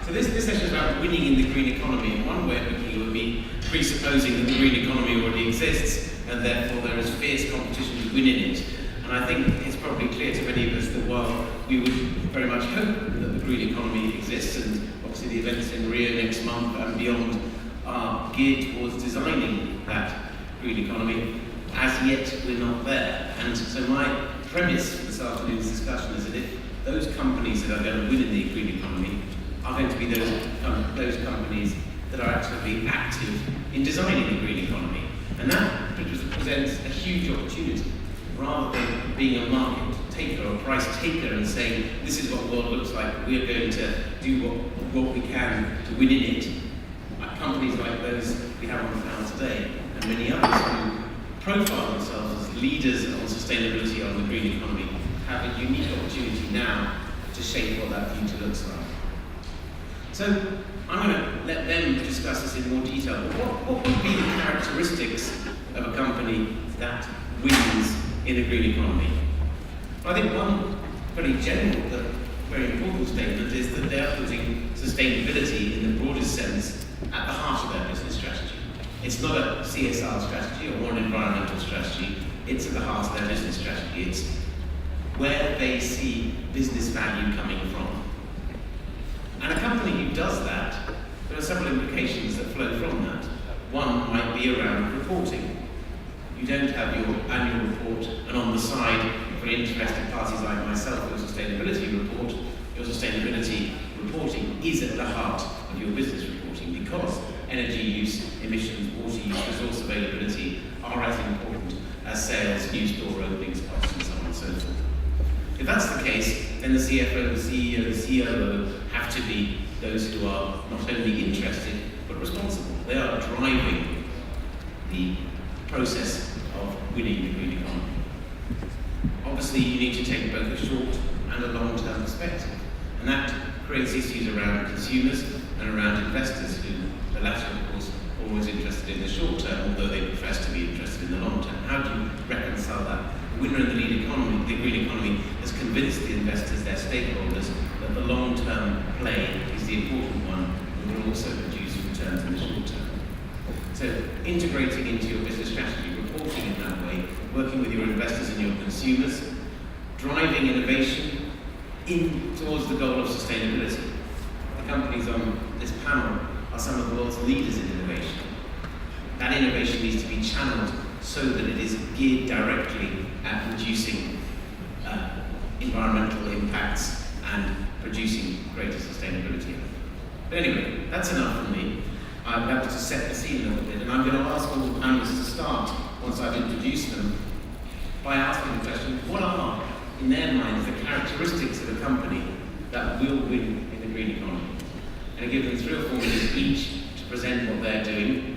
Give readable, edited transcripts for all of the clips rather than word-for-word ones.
So this session is about winning in the green economy, and one way of looking at it would be presupposing that the green economy already exists, and therefore there is fierce competition to win in it. And I think it's probably clear to many of us that while we would very much hope that the green economy exists, and obviously the events in Rio next month and beyond are geared towards designing that green economy, as yet we're not there. And so my premise for this afternoon's discussion is that if those companies that are going to win in the green economy are going to be those companies that are actually active in designing the green economy. And that presents a huge opportunity. Rather than being a market taker or price taker and saying, this is what the world looks like, we are going to do what we can to win in it. Companies like those we have on the panel today, and many others who profile themselves as leaders on sustainability on the green economy, have a unique opportunity now to shape what that future looks like. So I'm going to let them discuss this in more detail. But what would be the characteristics of a company that wins in a green economy? Well, I think one very general but very important statement is that they are putting sustainability in the broadest sense at the heart of their business strategy. It's not a CSR strategy or an environmental strategy, it's at the heart of their business strategy. It's where they see business value coming from. And a company who does that, there are several implications that flow from that. One might be around reporting. You don't have your annual report, and on the side, for interested parties like myself, your sustainability report, your sustainability reporting is at the heart of your business reporting, because energy use, emissions, water use, resource availability are as important as sales, new store openings, costs, and so on and so forth. If that's the case, then the CFO, the CEO, the COO have to be those who are not only interested, but responsible. They are driving the process of winning the green economy. Obviously, you need to take both a short and a long-term perspective, and that creates issues around consumers and around investors, who the latter, of course, are always interested in the short term, although they profess to be interested in the long term. How do you reconcile that? The winner in the green economy has convinced the investors, their stakeholders, that the long-term play is the important one, and will also produce returns in the short term. So integrating into your business strategy, reporting in that way, working with your investors and your consumers, driving innovation towards the goal of sustainability. The companies on this panel are some of the world's leaders in innovation. That innovation needs to be channeled so that it is geared directly at reducing environmental impacts and producing greater sustainability. But anyway, that's enough from me. I'm happy to set the scene a little bit, and I'm going to ask all the panelists to start, once I've introduced them, by asking the question, what are, in their minds, the characteristics of a company that will win in the green economy? And I give them 3 or 4 minutes each to present what they're doing,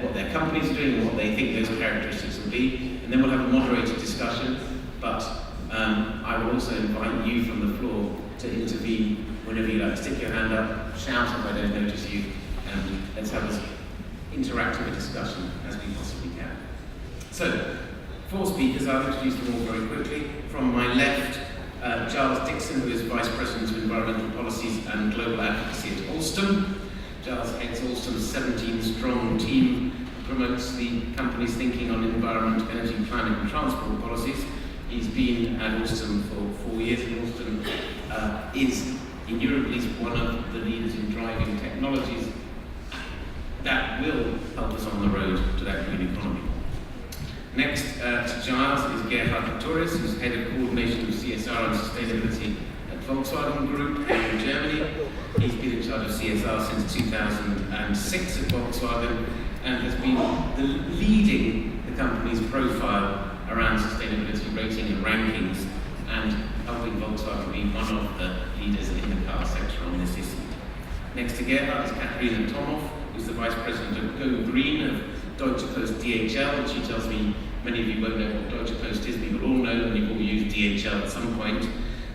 what their company's doing, and what they think those characteristics will be, and then we'll have a moderated discussion, but I will also invite you from the floor to intervene whenever you like. Stick your hand up, shout if I don't notice you, and let's have as interactive a discussion as we possibly can. So, 4 speakers, I'll introduce them all very quickly. From my left, Giles Dickson, who is Vice President of Environmental Policies and Global Advocacy at Alstom. Giles heads Alstom's 17-strong team, promotes the company's thinking on environment, energy, climate and transport policies. He's been at Alstom for 4 years, and Alstom is, in Europe, at least one of the leaders in driving technologies that will help us on the road to that green economy. Next to Giles is Gerhard, Praetorius, who's Head of Coordination of CSR and Sustainability at Volkswagen Group in Germany. He's been in charge of CSR since 2006 at Volkswagen and has been leading the company's profile around sustainability rating and rankings, and helping Volkswagen be one of the leaders in the car sector on this issue. Next to Gerhard is Katharina Tomoff, who's the Vice President of GoGreen of Deutsche Post DHL, which she tells me many of you won't know what Deutsche Post is, but you'll all know, and you've all used DHL at some point.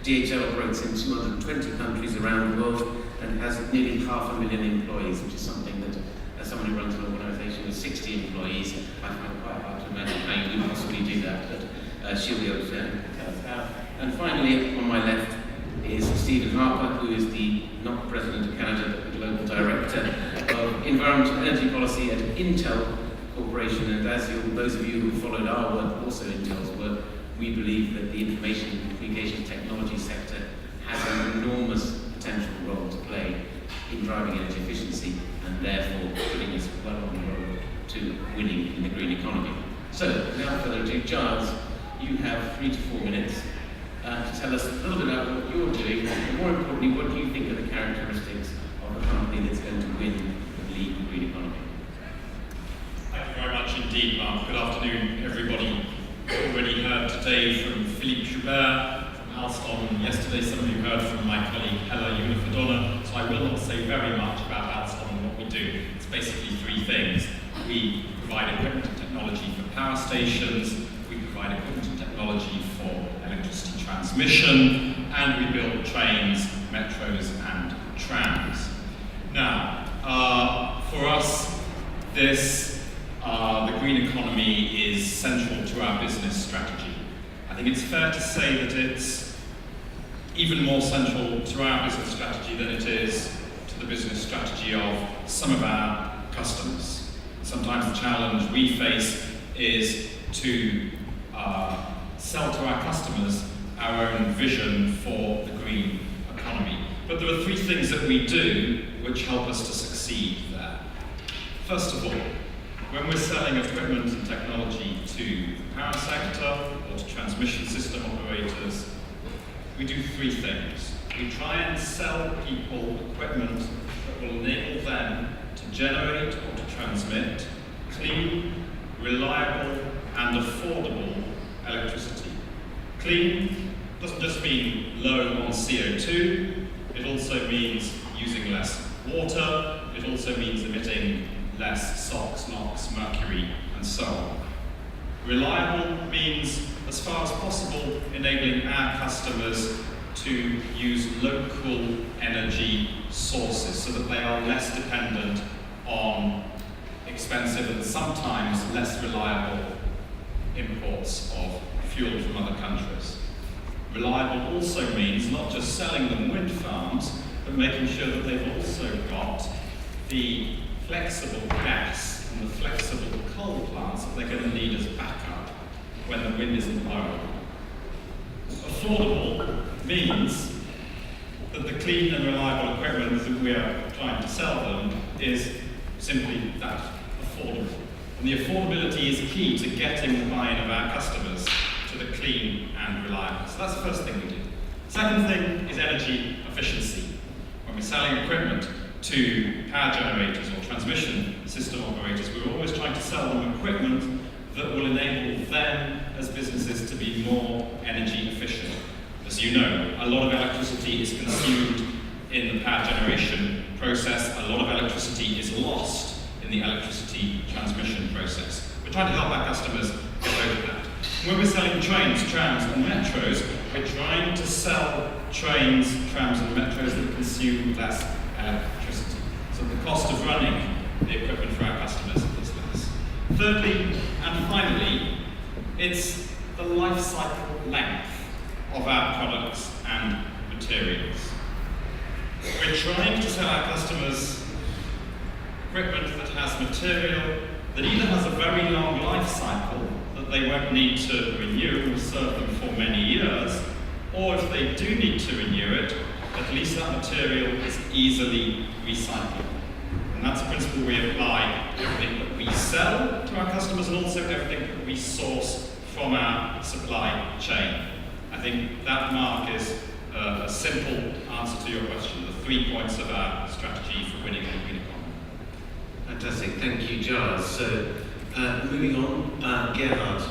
DHL operates in 220 countries around the world and has nearly 500,000 employees, which is something that, as someone who runs an organisation with 60 employees, I find quite hard to imagine how you would possibly do that, but she'll be able to tell us how. And finally, on my left, is Stephen Harper, who is the not President of Canada environmental energy policy at Intel Corporation, and as those of you who followed our work, also Intel's work, we believe that the information and communication technology sector has an enormous potential role to play in driving energy efficiency and therefore putting us well on the road to winning in the green economy. So, without further ado, Giles, you have 3 to 4 minutes to tell us a little bit about what you're doing, and more importantly, what do you think are the characteristics of a company that's going to win and lead the green economy? Thank you very much indeed, Mark. Good afternoon, everybody. We've already heard today from Philippe Joubert, from Alstom. Yesterday, some of you heard from my colleague Hella Unifedona. So I will not say very much about Alstom and what we do. It's basically 3 things. We provide equipment and technology for power stations. We provide equipment and technology for electricity transmission. And we build trains, metros, and trams. Now, for us, the green economy is central to our business strategy. I think it's fair to say that it's even more central to our business strategy than it is to the business strategy of some of our customers. Sometimes the challenge we face is to sell to our customers our own vision for the green economy. But there are 3 things that we do which help us to succeed there. First of all, when we're selling equipment and technology to the power sector or to transmission system operators, we do 3 things. We try and sell people equipment that will enable them to generate or to transmit clean, reliable, and affordable electricity. Clean doesn't just mean low on CO2, it also means using less water, it also means emitting less SOx, NOx, mercury, and so on. Reliable means, as far as possible, enabling our customers to use local energy sources so that they are less dependent on expensive and sometimes less reliable imports of fuel from other countries. Reliable also means not just selling them wind farms, but making sure that they've also got the flexible gas and the flexible coal plants that they're going to need as backup when the wind isn't blowing. Affordable means that the clean and reliable equipment that we are trying to sell them is simply that, affordable. And the affordability is key to getting the buy-in of our customers to the clean and reliable. So that's the first thing we do. Second thing is energy efficiency. When we're selling equipment to power generators or transmission system operators, we're always trying to sell them equipment that will enable them as businesses to be more energy efficient. As you know, a lot of electricity is consumed in the power generation process, a lot of electricity is lost in the electricity transmission process. We're trying to help our customers get over that. When we're selling trains, trams, and metros, we're trying to sell trains, trams, and metros that consume less electricity. So the cost of running the equipment for our customers is less. Thirdly, and finally, it's the life cycle length of our products and materials. We're trying to sell our customers equipment that has material that either has a very long life cycle that they won't need to renew and will serve them for many years, or if they do need to renew it, at least that material is easily recyclable. And that's a principle we apply to everything that we sell to our customers and also everything that we source from our supply chain. I think that, Mark, is a simple answer to your question, the 3 points of our strategy for winning the green economy. Fantastic, thank you, Giles. So, moving on, Gerhard,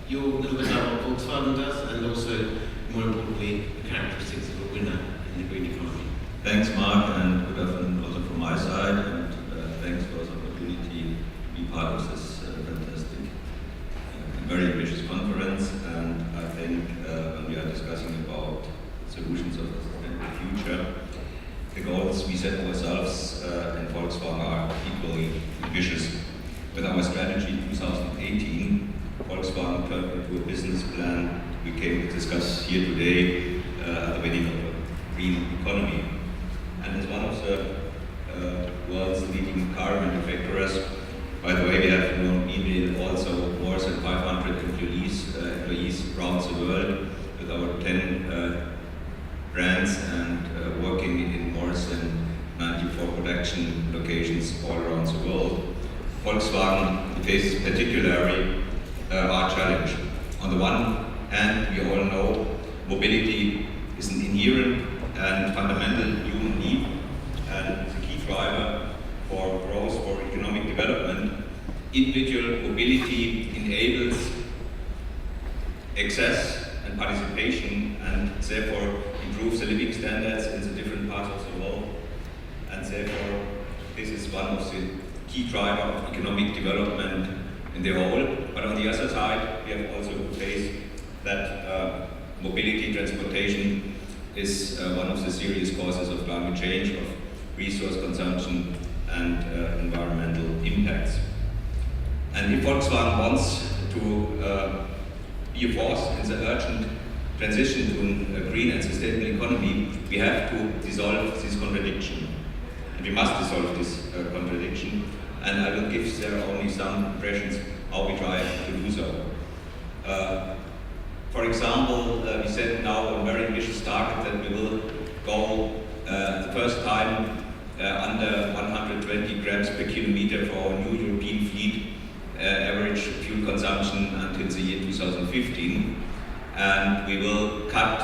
you're a little bit about what Volkswagen does and also, more importantly, the characteristics of a winner in the green economy. Thanks, Mark, and good afternoon also from my side, and thanks for the opportunity to be part of this fantastic, very ambitious conference. And I think when we are discussing about solutions of the future, the goals we set ourselves in Volkswagen are equally ambitious. With our strategy in 2018, Volkswagen turned into a business plan we came to discuss here today at the beginning of the green economy. And as one of the world's leading car production locations all around the world. Volkswagen faces particularly our challenge. On the one hand, we all know mobility is an inherent and fundamental human need and the key driver for growth, for economic development. Individual mobility enables access and participation and therefore improves the living standards in the different parts of the world. And therefore, this is one of the key drivers of economic development in the whole. But on the other side, we have also to face that mobility, transportation is one of the serious causes of climate change, of resource consumption and environmental impacts. And if Volkswagen wants to be a force in the urgent transition to a green and sustainable economy, we have to dissolve this contradiction. And we must dissolve this contradiction. And I will give there only some impressions how we try to do so. For example, we set now a very ambitious target that we will go the first time under 120 grams per kilometer for our new European fleet average fuel consumption until the year 2015. And we will cut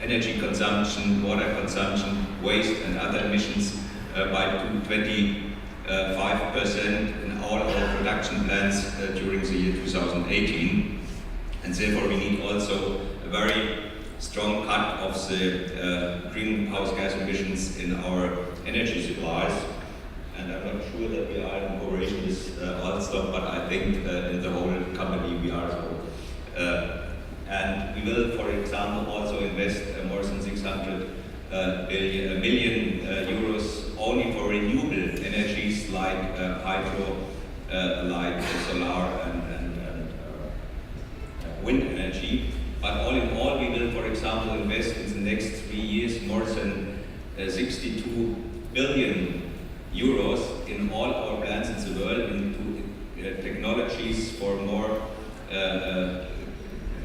energy consumption, water consumption, waste and other emissions by 25% in all our production plants during the year 2018. And therefore we need also a very strong cut of the greenhouse gas emissions in our energy supplies. And I'm not sure that we are in cooperation with Alstom, but I think in the whole company we are so. And we will, for example, also invest more than 600 million euros only for renewable energies like hydro, like solar and wind energy. But all in all, we will, for example, invest in the next 3 years more than 62 billion euros in all our plants in the world into technologies for more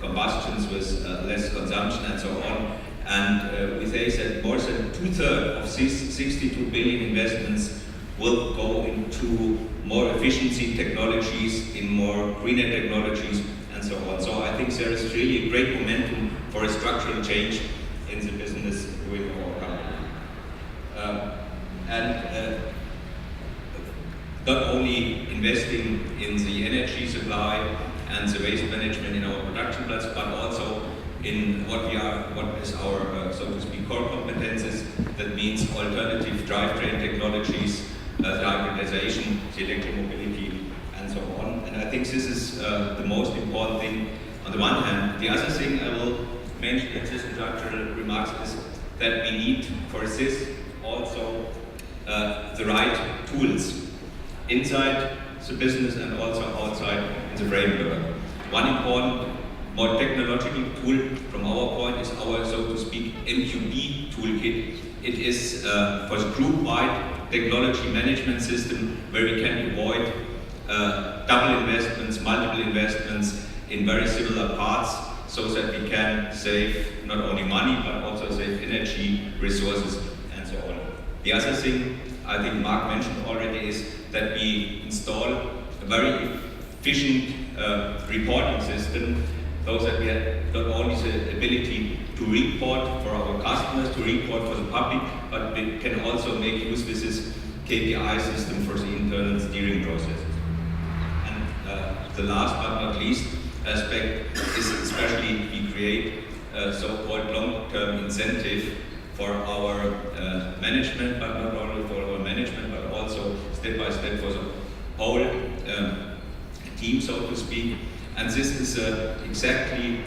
combustions with less consumption and so on. And we say that more than 2/3 of these 62 billion investments will go into more efficiency technologies, in more greener technologies, and so on. So I think there is really a great momentum for a structural change in the business with our company. Not only investing in the energy supply and the waste management in our production plants, but also in what is our, so to speak, core competences. That means alternative drivetrain technologies, the hybridization, the electromobility, and so on. And I think this is the most important thing on the one hand. The other thing I will mention in this introductory remarks is that we need for this also the right tools inside the business and also outside in the framework. One important, more technological tool from our point is our, so to speak, MQB toolkit. It is for the group-wide technology management system where we can avoid double investments, multiple investments in very similar parts, so that we can save not only money but also save energy, resources, and so on. The other thing I think Mark mentioned already is that we install a very efficient reporting system, so that we have not only the ability to report for our customers, to report for the public, but we can also make use with this KPI system for the internal steering processes. And the last but not least aspect is especially we create a so-called long-term incentive for our management, but not only for our management, but also step by step for the whole team, so to speak. And this is exactly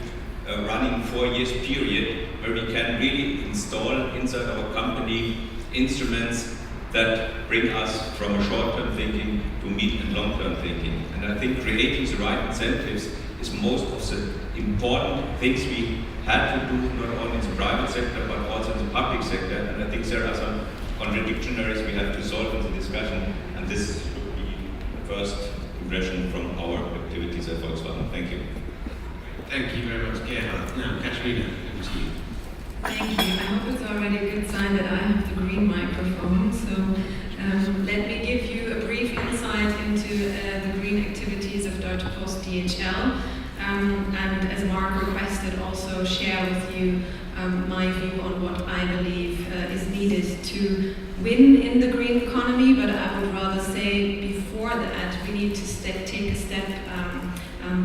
a running 4 years period where we can really install inside our company instruments that bring us from a short-term thinking to mid and long-term thinking. And I think creating the right incentives is most of the important things we had to do, not only in the private sector, but also in the public sector. And I think there are some contradictions we have to solve in the discussion, and this would be the first impression from our activities at Volkswagen. Thank you. Thank you very much, Gerhard. Now, Katharina, over to you. Thank you. I hope it's already a good sign that I have to the green microphone. So let me give you a brief insight into the green activities of Deutsche Post DHL. And as Mark requested, also share with you my view on what I believe is needed to win in the green economy, but I would rather say before that we need to take a step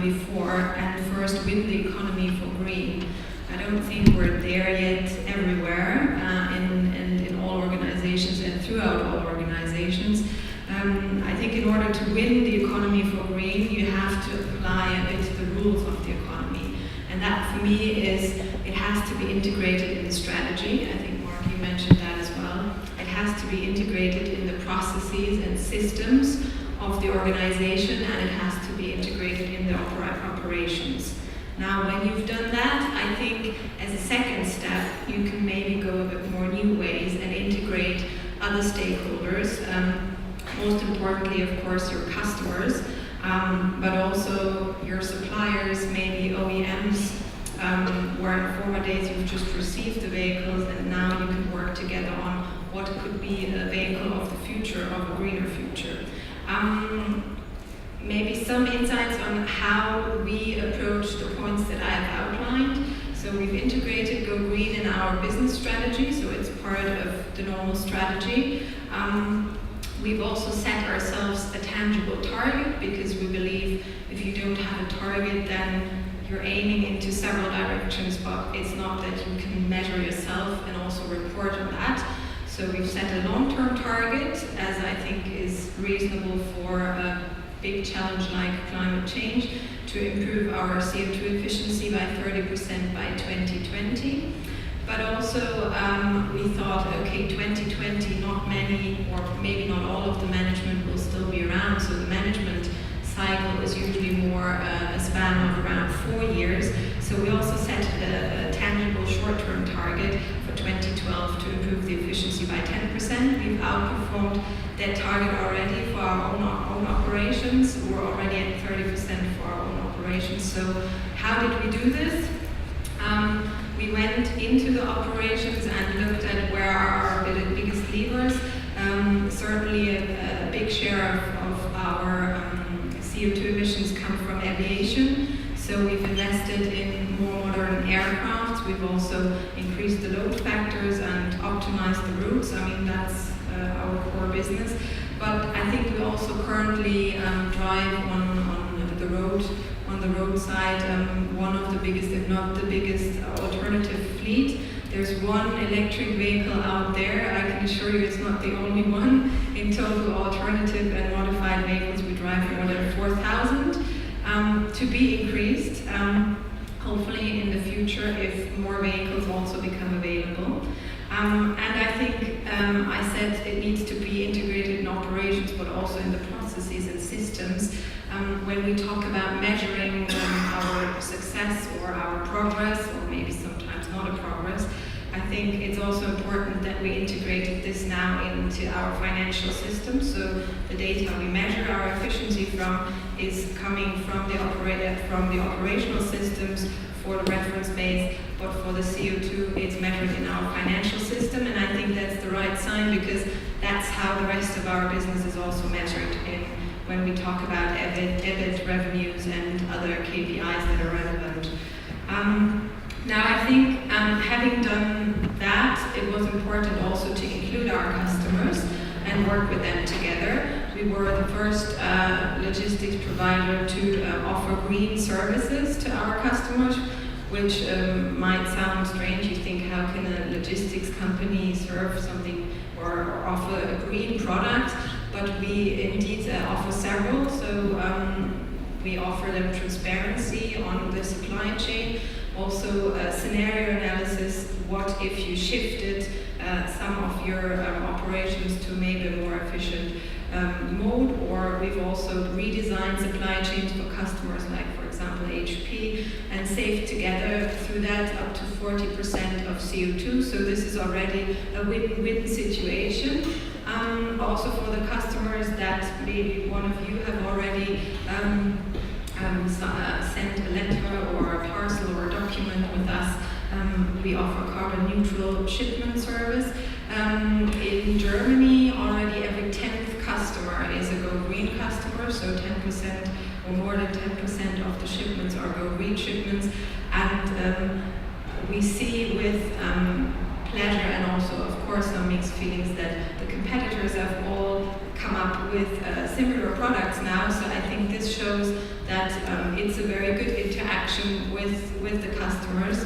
before and first win the economy for green. I don't think we're there yet everywhere in all organizations and throughout all organizations. I think in order to win the economy for green, you have to apply a bit the rules of the economy. And that for me is, it has to be integrated in the strategy. I think Mark, you mentioned that as well. It has to be integrated in the processes and systems of the organization, and it has to be integrated in the operations. Now, when you've done that, I think as a second step, you can maybe go a bit more new ways and integrate other stakeholders. Most importantly, of course, your customers, but also your suppliers, maybe OEMs, where in former days you've just received the vehicles and now you can work together on what could be a vehicle of the future, of a greener future. Maybe some insights on how we approach the points that I have outlined. So we've integrated GoGreen in our business strategy, so it's part of the normal strategy. We've also set ourselves a tangible target, because we believe if you don't have a target, then you're aiming into several directions, but it's not that you can measure yourself and also report on that. So we've set a long-term target, as I think is reasonable for a big challenge like climate change, to improve our CO2 efficiency by 30% by 2020. But also we thought, okay, 2020, not many, or maybe not all of the management will still be around, so the management cycle is usually more a span of around 4 years. So we also set a tangible short-term target for 2012 to improve the efficiency by 10%. We've outperformed that target already for our own operations. We're already at 30% for our own operations. So how did we do this? We went into the operations and looked at where are our biggest levers. Certainly a big share of our CO2 emissions come from aviation. So we've invested in more modern aircraft. We've also increased the load factors and optimized the routes. I mean, that's our core business. But I think we also currently drive on the road. On the roadside, one of the biggest, if not the biggest, alternative fleet. There's one electric vehicle out there. I can assure you it's not the only one. In total, alternative and modified vehicles, we drive more than 4,000 to be increased, hopefully in the future if more vehicles also become available. And I think I said it needs to be integrated in operations, but also in the processes and systems. When we talk about measuring our success or our progress, or maybe sometimes not a progress, I think it's also important that we integrated this now into our financial system. So the data we measure our efficiency from is coming from the operational systems for the reference base, but for the CO2 it's measured in our financial system, and I think that's the right sign, because that's how the rest of our business is also measured in when we talk about EBIT revenues and other KPIs that are relevant. Now I think having done that, it was important also to include our customers and work with them together. We were the first logistics provider to offer green services to our customers, which might sound strange. You think, how can a logistics company serve something or offer a green product? But we indeed offer several. So we offer them transparency on the supply chain, also scenario analysis. What if you shifted some of your operations to maybe a more efficient mode? Or we've also redesigned supply chains for customers like, for example, HP, and saved together through that up to 40% of CO2. So this is already a win-win situation. Also for the customers that maybe one of you have already sent a letter or a parcel or a document with us, we offer carbon neutral shipment service. In Germany, already every 10th customer is a GoGreen customer, so 10% or more than 10% of the shipments are GoGreen shipments. And we see with pleasure and also, of course, some mixed feelings that the competitors have all come up with similar products now. So I think this shows that it's a very good interaction with the customers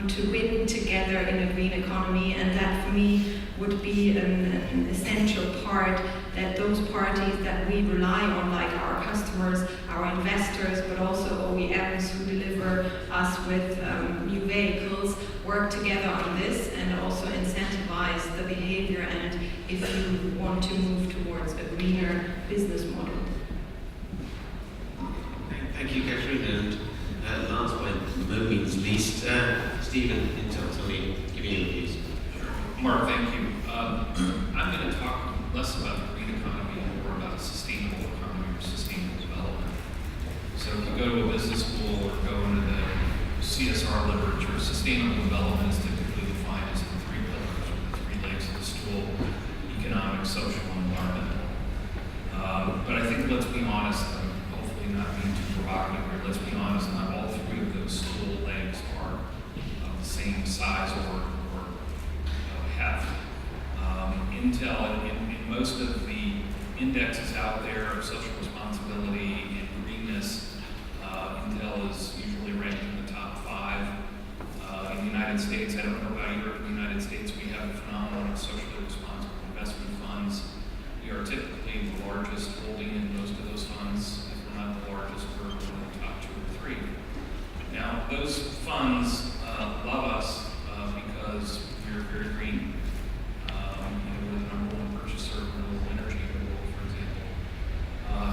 to win together in a green economy, and that for me would be an essential part, that those parties that we rely on, like our customers, our investors, but also OEMs who deliver us with new vehicles, work together on this and also incentivize the behavior, and if you want to move towards a greener business model. Thank you, Katharina. And last but no means least, Stephen, tell me, give me your views. Sure. Mark, thank you. I'm going to talk less about the green economy and more about sustainable economy or sustainable development. So if you go to a business school or go into the CSR literature, sustainable development is typically defined as the three pillars, or the three legs of the stool: economic, social, and environmental. But I think, let's be honest, hopefully not being too provocative here, let's be honest, not all three of those stool legs are of the same size or heft. Intel, in most of the indexes out there of social responsibility and greenness, Intel is usually ranked in the top 5. In the United States, I don't know about Europe, in the United States we have a phenomenon of socially responsible investment funds. We are typically the largest holding in most of those funds. If we're not the largest, we're in the top 2 or 3. Now, those funds love us because we're very green. We're the #1 purchaser of renewable energy in the world, for example.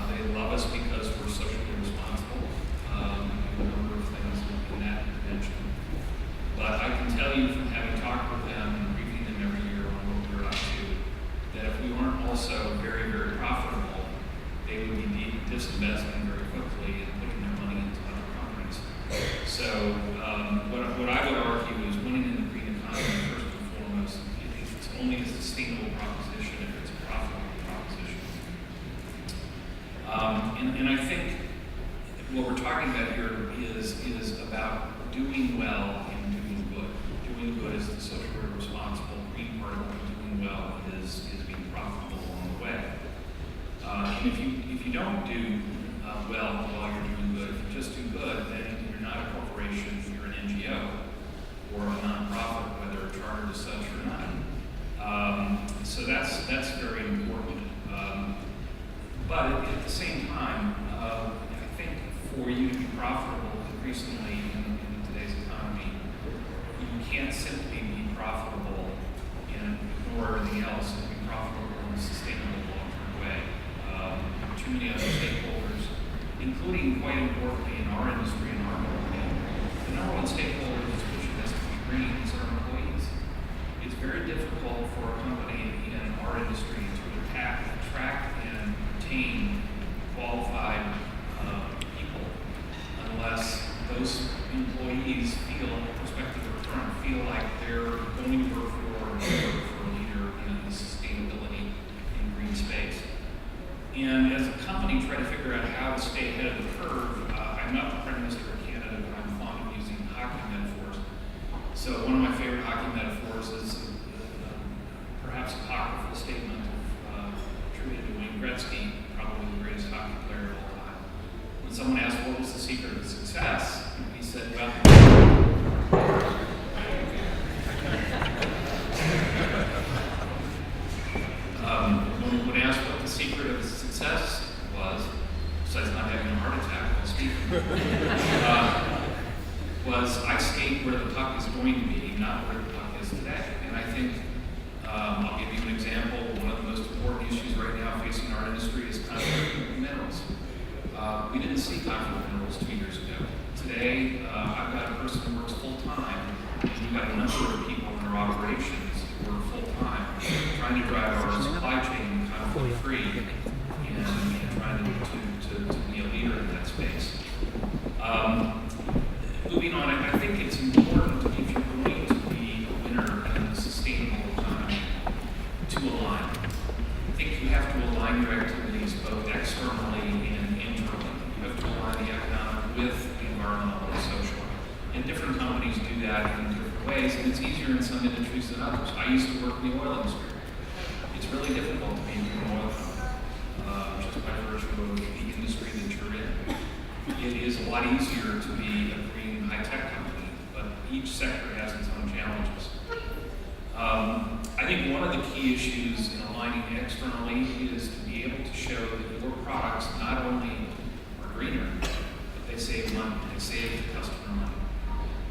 They love us because we're socially responsible. We do a number of things in that dimension. But I can tell you from having talked with them and briefing them every year on what we're up to, that if we weren't also very, very profitable, they would be disinvesting very quickly and putting their money into other companies. So what I would argue is winning in the green economy, first and foremost, it's only a sustainable proposition if it's a profitable proposition. And I think what we're talking about here is about doing well and doing good. Doing good is the socially responsible green part of it. Doing well is being profitable along the way. And if you don't do well while you're doing good, if you just do good, then you're not a corporation, you're an NGO or a nonprofit, whether chartered as such or not. So that's very important. But at the same time, I think for you to be profitable increasingly in today's economy, you can't simply be profitable and ignore everything else and be profitable in a sustainable long-term way. Too many other stakeholders, including, quite importantly, in our industry and our company, the #1 stakeholder that's pushing us to be green is our employees. It's very difficult for a company in our industry to attract and retain qualified people unless those employees prospective return, feel like they're going to work for a leader in the sustainability and green space. And as a company, try to figure out how to stay ahead of the curve. I'm not the Prime Minister of Canada, but I'm fond of using hockey metaphors. So one of my favorite hockey metaphors is perhaps a apocryphal statement attributed to Wayne Gretzky, probably the greatest hockey player of all time. When someone asked what was the secret of success, he said, well, when asked what the secret of his success was, besides not having a heart attack while speaking, was I skate where the puck is going to be, not where the puck is today. And I think, I'll give you an example. One of the most important issues right now facing our industry is conflict with minerals. We didn't see conflict with minerals 2 years ago. Today, I've got a person who works full-time, and we've got a number of people in our operations who work full-time, trying to drive our supply chain conflict-free and trying to be a leader in that space. Moving on, I think it's important if you're going to be a winner in a sustainable economy I think you have to align your activities both externally and internally. You have to align the economic with the environmental and social. And different companies do that in different ways, and it's easier in some industries than others. I used to work in the oil industry. It's really difficult to be in an oil company, just by virtue of the industry that you're in. It is a lot easier to be a green high-tech company, but each sector has its own challenges. I think one of the key issues in aligning externally is to be able to show that your products not only are greener, but they save money, they save the customer money.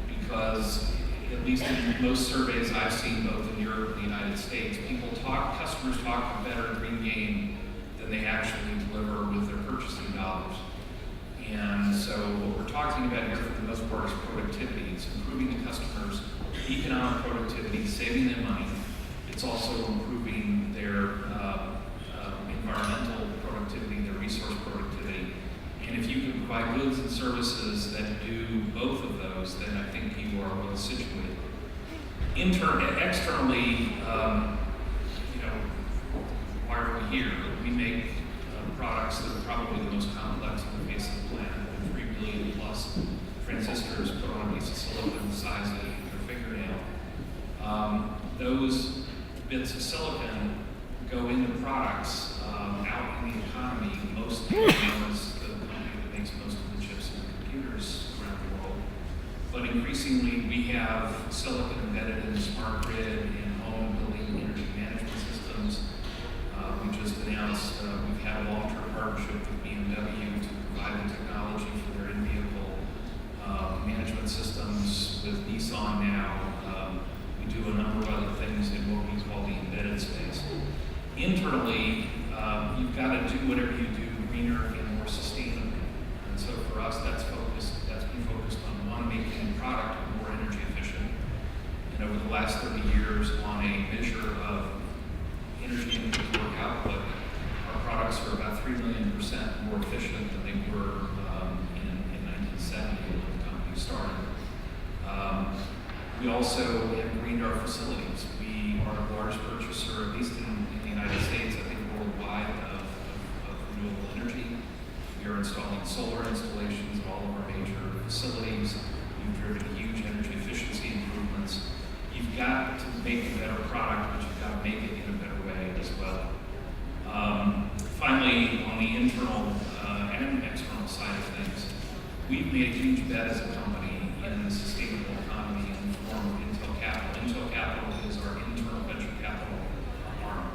Because, at least in most surveys I've seen both in Europe and the United States, customers talk a better green game than they actually deliver with their purchasing dollars. And so what we're talking about here for the most part is productivity. It's improving the customers' economic productivity, saving them money. It's also improving their environmental productivity, their resource productivity. And if you can provide goods and services that do both of those, then I think you are well situated. Externally, why are we here? We make products that are probably the most complex on the face of the planet. 3 billion plus transistors put on a piece of silicon the size of your fingernail. Those bits of silicon go into products out in the economy. Most of them is the company that makes most of the chips and computers around the world. But increasingly, we have silicon embedded in the smart grid, in home and building energy management systems. We just announced we've had a long-term partnership with BMW to provide the technology for their in-vehicle management systems. With Nissan now, we do a number of other things in what we call the embedded space. Internally, you've got to do whatever you do greener and more sustainably. And so for us, that's been focused on one, making the product more energy efficient. And over the last 30 years, on a measure of energy input to work output, our products are about 3 million % more efficient than they were in 1970 when the company started. We also have greened our facilities. We are the largest purchaser, at least in the United States, I think worldwide, of renewable energy. We are installing solar installations at all of our major facilities. We've driven huge energy efficiency improvements. You've got to make a better product, but you've got to make it in a better way as well. Finally, on the internal and external side of things, we've made a huge bet as a company in the sustainable economy in the form of Intel Capital. Intel Capital is our internal venture capital arm.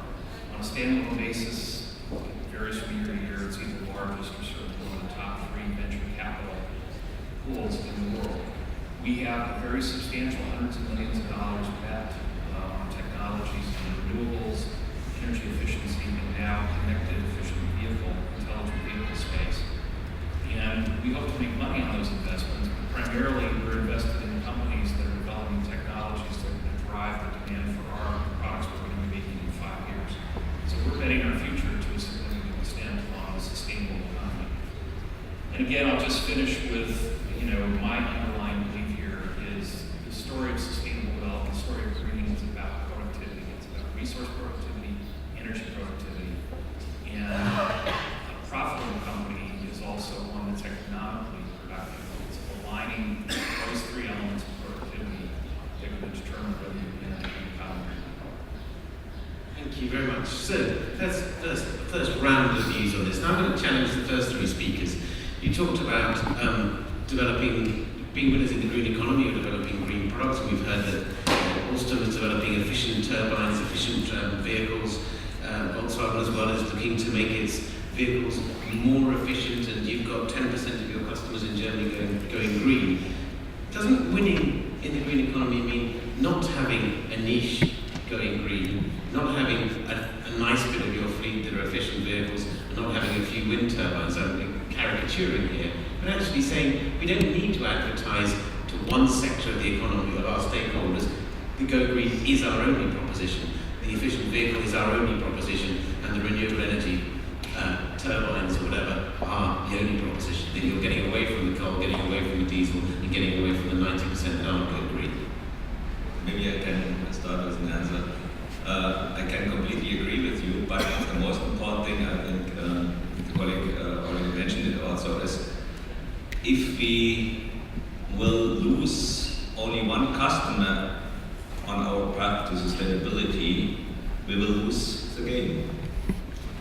On a standalone basis, it varies from year to year. It's either the largest or certainly one of the top 3 venture capital pools in the world. We have a very substantial hundreds of millions of dollars bet on technologies in renewables, energy efficiency, and now connected, efficient vehicle, intelligent vehicle space. And we hope to make money on those investments, but primarily we're invested in companies that are developing technologies that drive the demand for our products we're going to be making in 5 years. So we're betting our future to a significant extent on a sustainable economy. And again, I'll just finish with, my underlying belief here is the story of sustainable development, the story of green is about productivity. It's about resource productivity, energy productivity, and a profitable company is also one that's economically productive. It's aligning those 3 elements of productivity that are going to determine whether you're in an economy. Thank you very much. So, that's the first round of views on this. Now I'm going to challenge the first 3 speakers. You talked about being winners in the green economy or developing green products. We've heard that Alstom is developing efficient turbines, efficient vehicles. Volkswagen as well is looking to make its vehicles more efficient, and you've got 10% of your customers in Germany going green. Doesn't winning in the green economy mean not having a niche going green, not having a nice bit of your fleet that are efficient vehicles, and not having a few wind turbines? I'm caricaturing here, but actually saying we don't need to advertise to one sector of the economy or our stakeholders. The Go Green is our only proposition. The efficient vehicle is our only proposition, and the renewable energy turbines or whatever are the only proposition. That you're getting away from the coal, getting away from the diesel, and getting away from the 90% that aren't Go Green. Maybe I can start with an answer. I can completely agree with you if we will lose only one customer on our path to sustainability, we will lose the game.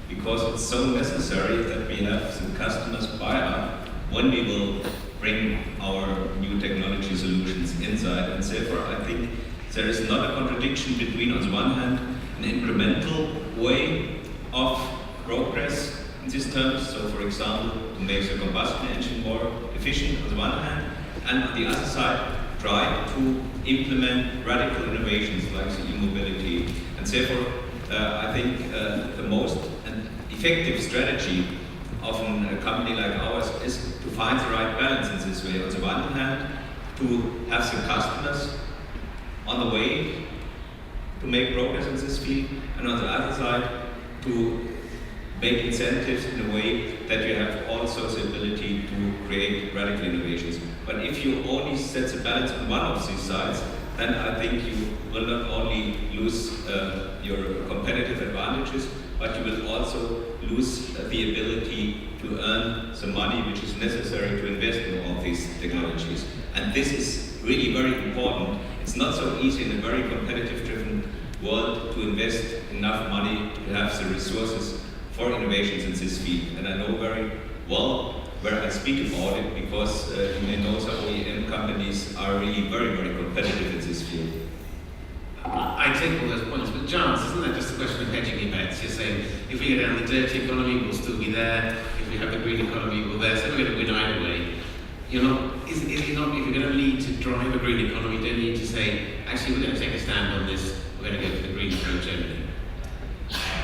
Because it's so necessary that we have some customers buyer when we will bring our new technology solutions inside. And therefore, I think there is not a contradiction between, on the one hand, an incremental way of progress in these terms. So, for example, to make the combustion engine more efficient on the one hand, and on the other side, try to implement radical innovations like the e-mobility. And therefore, I think the most effective strategy of a company like ours is to find the right balance in this way. On the one hand, to have some customers on the way to make progress in this field, and on the other side, to make incentives in a way that you have also the ability to create radical innovations. But if you only set the balance on one of these sides, then I think you will not only lose your competitive advantages, but you will also lose the ability to earn the money which is necessary to invest in all these technologies. And this is really very important. It's not so easy in a very competitive-driven world to invest enough money to have the resources for innovations in this field. And I know very well where I speak about it, because you may know the OEM companies are really very, very competitive in this field. I take all those points, but Giles, isn't that just a question of hedging your bets? You're saying if we go down the dirty economy, we'll still be there. If we have the green economy, we're there. So we're going to win either way. You're not. Is it not? If you're going to lead to drive a green economy, don't you need to say, actually, we're going to take a stand on this. We're going to go for the green approach only.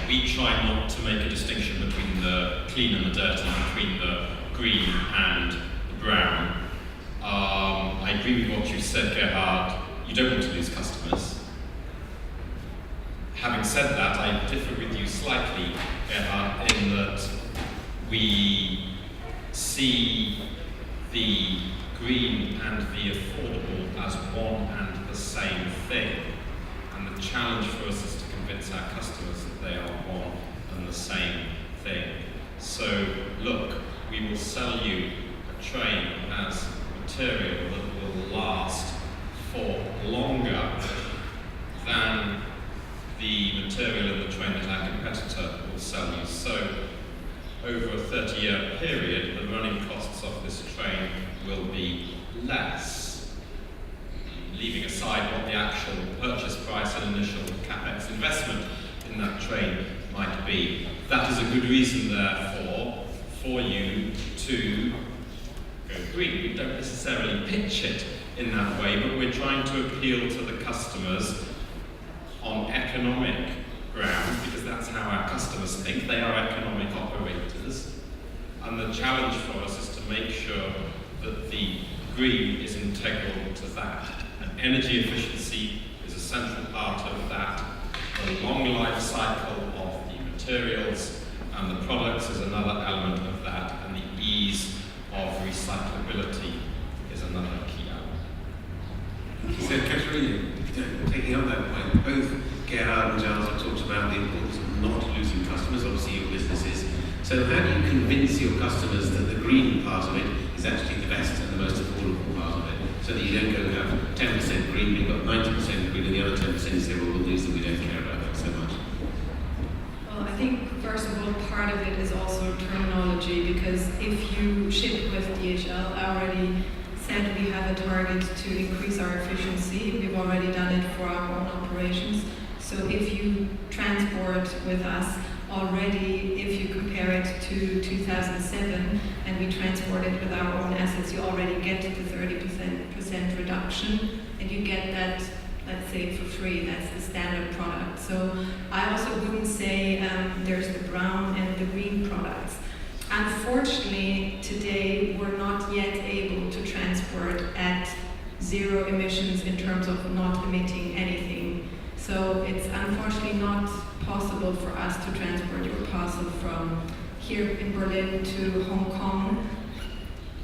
We try not to make a distinction between the clean and the dirty, between the green and the brown. I agree with what you said, Gerhard. You don't want to lose customers. Having said that, I differ with you slightly, Gerhard, in that we see the green and the affordable as one and the same thing. And the challenge for us is to convince our customers that they are one and the same thing. So, look, we will sell you a train as material that will last for longer than the material in the train that our competitor will sell you. So, over a 30-year period, the running costs of this train will be less, leaving aside what the actual purchase price and initial capex investment in that train might be. That is a good reason, therefore, for you to go green. We don't necessarily pitch it in that way, but we're trying to appeal to the customers on economic grounds, because that's how our customers think. They are economic operators. And the challenge for us is to make sure that the green is integral to that. And energy efficiency is a central part of that. The long life cycle of the materials and the products is another element of that. And the ease of recyclability is another key element. So, Katharina, taking up that point, both Gerhard and Giles have talked about the importance of not losing customers, obviously your businesses. So how do you convince your customers that the green part of it is actually the best and the most affordable part of it, so that you don't go have 10% green, you've got 90% green, and the other 10% you say, well, we'll lose them, we don't care about that so much? Well, I think, first of all, part of it is also terminology, because if you ship with DHL, I already said we have a target to increase our efficiency. We've already done it for our own operations. So if you transport with us already, if you compare it to 2007, and we transport it with our own assets, you already get the 30% reduction, and you get that, let's say, for free. That's the standard product. So I also wouldn't say there's the brown and the green products. Unfortunately, today we're not yet able to transport at zero emissions in terms of not emitting anything. So it's unfortunately not possible for us to transport your parcel from here in Berlin to Hong Kong,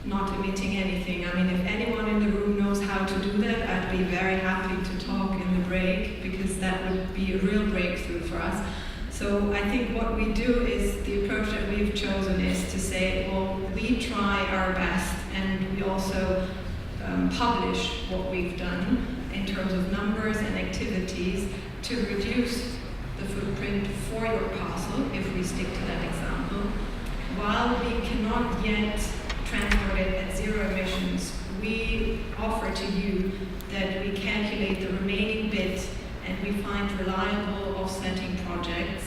not emitting anything. I mean, if anyone in the room knows how to do that, I'd be very happy to talk in the break, because that would be a real breakthrough for us. So I think what we do is, the approach that we've chosen is to say, well, we try our best, and we also publish what we've done in terms of numbers and activities to reduce the footprint for your parcel, if we stick to that example. While we cannot yet transport it at zero emissions, we offer to you that we calculate the remaining bit and we find reliable offsetting projects,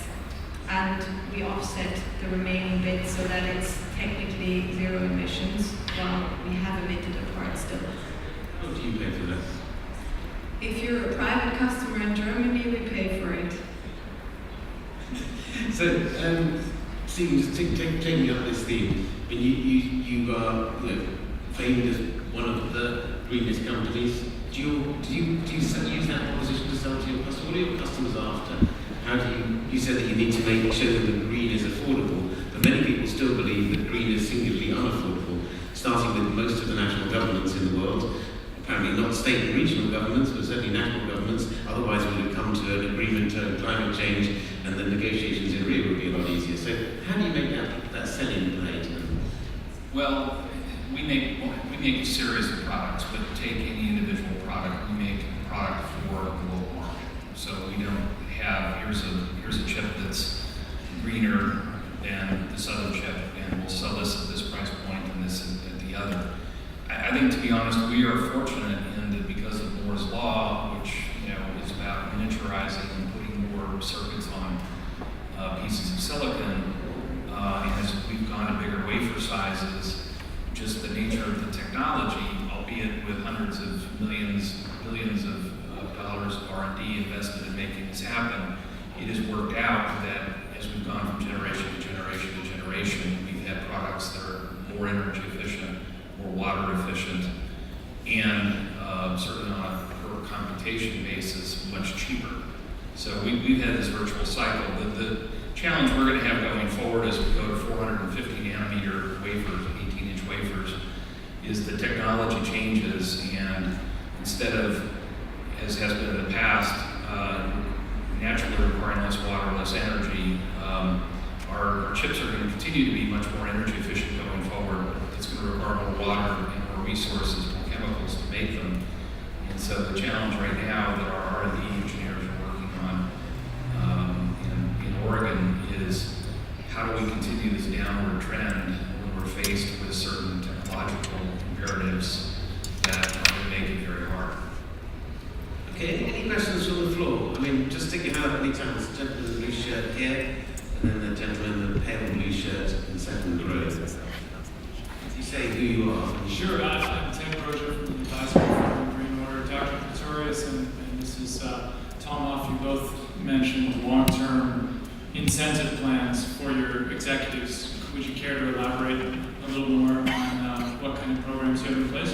and we offset the remaining bit so that it's technically zero emissions while we have emitted a part still. How do you pay for that? If you're a private customer in Germany, we pay for it. So, Stephen, just taking up this theme, I mean, you are famed as one of the greenest companies. Do you use that proposition to sell to your customers? What are your customers after? How do you said that you need to make sure that the green is affordable, but many people still believe that green is singularly unaffordable, starting with most of the national governments in the world. Apparently not state and regional governments, but certainly national governments. Otherwise we would come to an agreement on climate change, and the negotiations in Rio would be a lot easier. So how do you make that selling play to them? Well, we make a series of products, but take any individual product, we make a product for the local market. So we don't have, here's a chip that's greener than this other chip, and we'll sell this at this price point and this at the other. I think, to be honest, we are fortunate in that because of Moore's Law, which is about miniaturizing and putting more circuits on pieces of silicon, as we've gone to bigger wafer sizes, just the nature of the technology, albeit with hundreds of millions, billions of dollars of R&D invested in making this happen, it has worked out that as we've gone from generation to generation to generation, we've had products that are more energy efficient, more water efficient, and certainly on a per computation basis, much cheaper. So we've had this virtual cycle. The challenge we're going to have going forward as we go to 450 nanometer wafers, 18-inch wafers, is the technology changes, and instead of, as has been in the past, naturally requiring less water, less energy, our chips are going to continue to be much more energy efficient going forward. It's going to require more water and more resources, more chemicals to make them. And so the challenge right now that our R&D engineers are working on in Oregon is how do we continue this downward trend when we're faced with certain technological imperatives that are going to make it very hard. Okay, any questions from the floor? I mean, just stick your hand up any time. There's a gentleman in the blue shirt here, and then the gentleman in the pale blue shirt in the second row. You say who you are. Sure, I'm Tim Broger from the advisory firm Green Order, Dr. Praetorius, and Mrs. Tomoff. You both mentioned long-term incentive plans for your executives. Would you care to elaborate a little more on what kind of programs you have in place?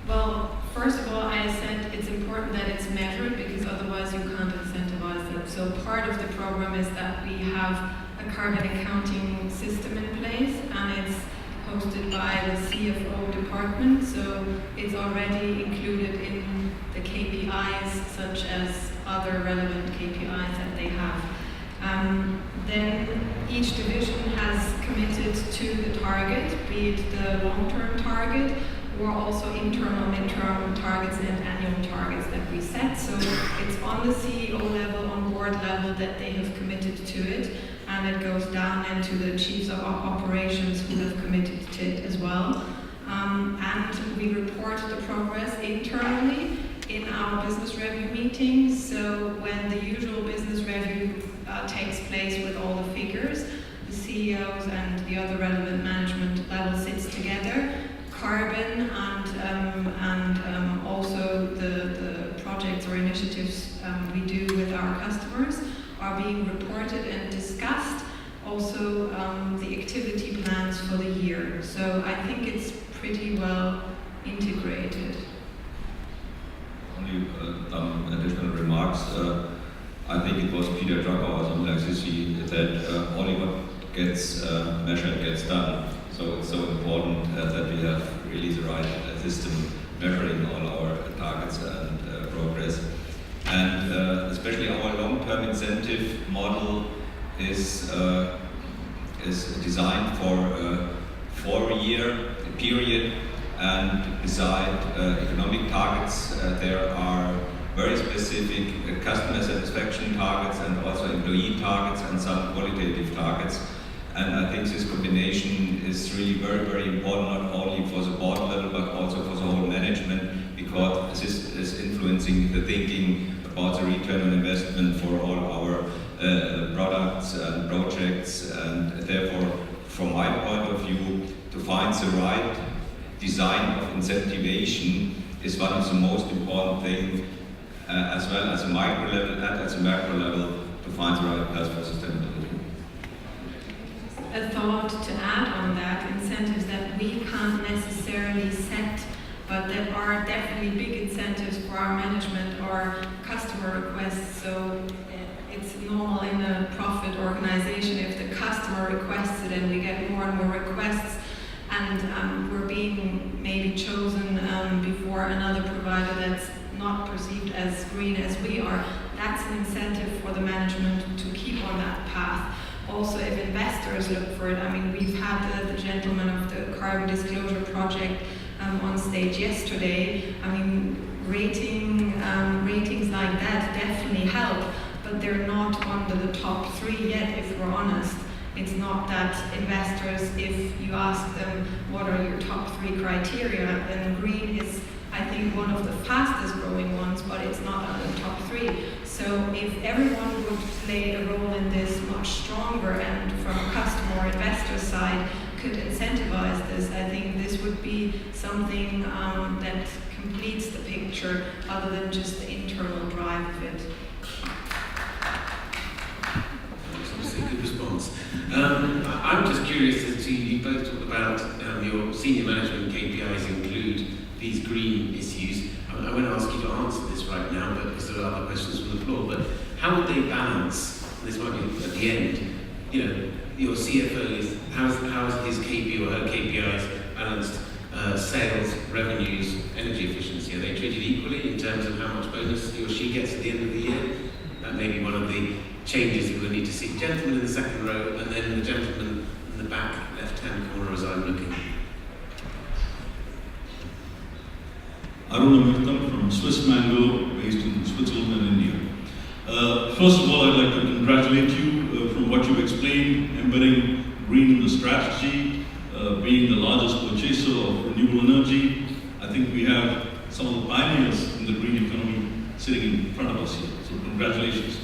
Well, first of all, I said it's important that it's measured because otherwise you can't incentivize them. So part of the program is that we have a carbon accounting system in place, and it's hosted by the CFO department. So it's already included in the KPIs, such as other relevant KPIs that they have. Then each division has committed to the target, be it the long-term target or also internal, midterm targets and annual targets that we set. So it's on the CEO level, on board level that they have committed to it, and it goes down into the chiefs of operations who have committed to it as well. And we report the progress internally in our business review meetings. So when the usual business review takes place with all the figures, the CEOs and the other relevant management level sits together. Carbon and also the projects or initiatives we do with our customers are being reported and discussed. Also the activity plans for the year. So I think it's pretty well integrated. Only some additional remarks. I think it was Peter Drucker or something like this, that only what gets measured gets done. So it's so important that we have really the right system measuring all our targets and progress. And especially our long-term incentive model is is designed for a 4-year period, and beside economic targets, there are very specific customer satisfaction targets and also employee targets and some qualitative targets. And I think this combination is really very, very important, not only for the board level, but also for the whole management, because this is influencing the thinking about the return on investment for all our products and projects. And therefore, from my point of view, to find the right design of incentivation is one of the most important things, as well as a micro level and at the macro level, to find the right path for sustainability. A thought to add on that, incentives that we can't necessarily set, but that are definitely big incentives for our management or customer requests. So it's normal in a profit organization if the customer requests it and we get more and more requests, and we're being maybe chosen before another provider that's not perceived as green as we are. That's an incentive for the management to keep on that path. Also, if investors look for it, I mean, we've had the gentleman of the Carbon Disclosure Project on stage yesterday. I mean, ratings like that definitely help, but they're not under the top 3 yet, if we're honest. It's not that investors, if you ask them what are your top 3 criteria, then green is, I think, one of the fastest growing ones, but it's not under the top 3. So if everyone would play a role in this much stronger and from a customer or investor side could incentivize this, I think this would be something that completes the picture other than just the internal drive of it. That's a good response. I'm just curious as to, you both talked about your senior management KPIs include these green issues. I won't ask you to answer this right now, but because there are other questions from the floor, but how would they balance, this might be at the end, you know, your CFO is, how is his KPI or her KPIs balanced sales, revenues, energy efficiency? Are they treated equally in terms of how much bonus he or she gets at the end of the year? That may be one of the changes that we'll need to see. Gentleman in the second row, and then the gentleman in the back left-hand corner as I'm looking. Aruna Mitham from Swiss Mango, based in Switzerland and India. First of all, I'd like to congratulate you from what you explained, embedding green in the strategy, being the largest purchaser of renewable energy. I think we have some of the pioneers in the green economy sitting in front of us here, so congratulations.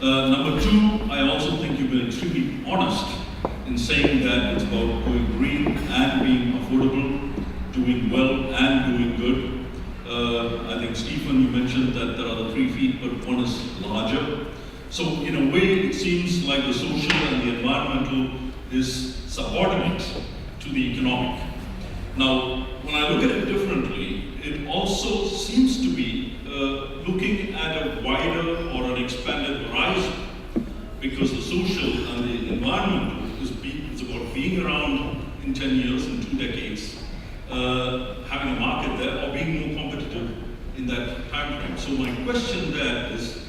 Number 2, I also think you've been extremely honest in saying that it's about going green and being affordable, doing well and doing good. I think, Stephen, you mentioned that there are the 3 feet, but one is larger. So, in a way, it seems like the social and the environmental is subordinate to the economic. Now, when I look at it differently, it also seems to be looking at a wider or an expanded horizon, because the social and the environmental is about being around in 10 years, in 2 decades, having a market there or being more competitive in that time frame. So my question there is,